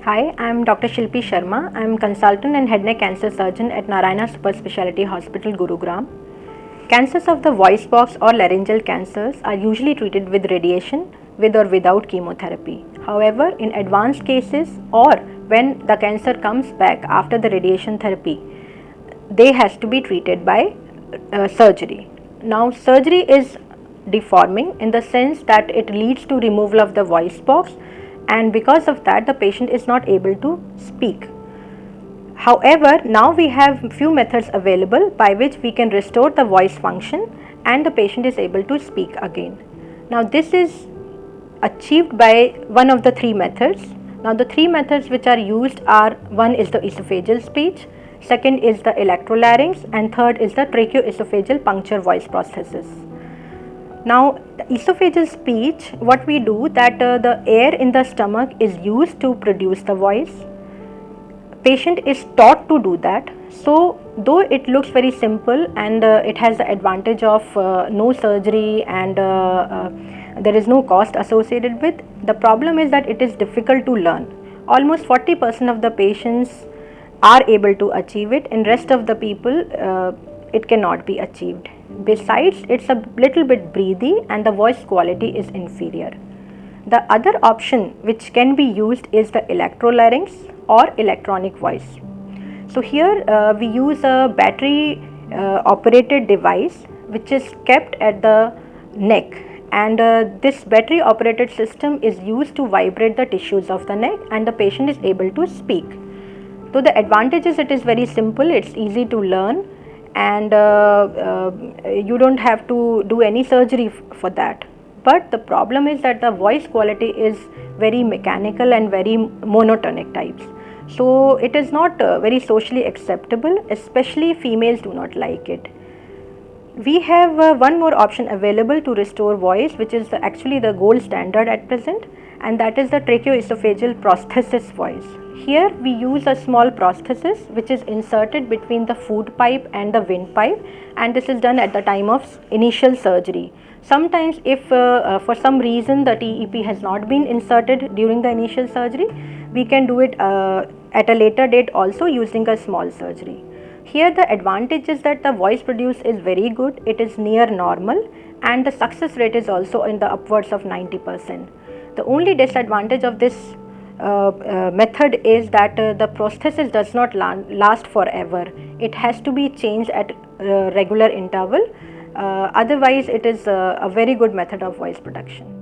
Hi, I am Dr. Shilpi Sharma. I am consultant and head neck cancer surgeon at Narayana Superspeciality Hospital, Gurugram. Cancers of the voice box or laryngeal cancers are usually treated with radiation with or without chemotherapy. However, in advanced cases or when the cancer comes back after the radiation therapy, they has to be treated by surgery. Now, surgery is deforming in the sense that it leads to removal of the voice box, and because of that the patient is not able to speak. However, now we have few methods available by which we can restore the voice function and the patient is able to speak again. Now this is achieved by one of the three methods. Now the three methods which are used are: one is the esophageal speech, second is the electrolarynx, and third is the tracheoesophageal puncture voice prosthesis. Now the esophageal speech, what we do that the air in the stomach is used to produce the voice. Patient is taught to do that. So though it looks very simple and it has the advantage of no surgery and there is no cost associated with, the problem is that it is difficult to learn. Almost 40% of the patients are able to achieve it, and rest of the people it cannot be achieved. Besides, it's a little bit breathy and the voice quality is inferior. The other option which can be used is the electrolarynx or electronic voice. So here we use a battery operated device which is kept at the neck, and this battery operated system is used to vibrate the tissues of the neck and the patient is able to speak. So the advantage is it is very simple, it's easy to learn, and you don't have to do any surgery for that. But the problem is that the voice quality is very mechanical and very monotonic types. So it is not very socially acceptable, especially females do not like it. We have one more option available to restore voice, which is actually the gold standard at present, and that is the tracheoesophageal prosthesis voice. Here we use a small prosthesis which is inserted between the food pipe and the windpipe, and this is done at the time of initial surgery. Sometimes if for some reason the TEP has not been inserted during the initial surgery, we can do it at a later date also using a small surgery. Here the advantage is that the voice produced is very good, it is near normal, and the success rate is also in the upwards of 90%. The only disadvantage of this method is that the prosthesis does not last forever. It has to be changed at regular interval. Otherwise it is a very good method of voice production.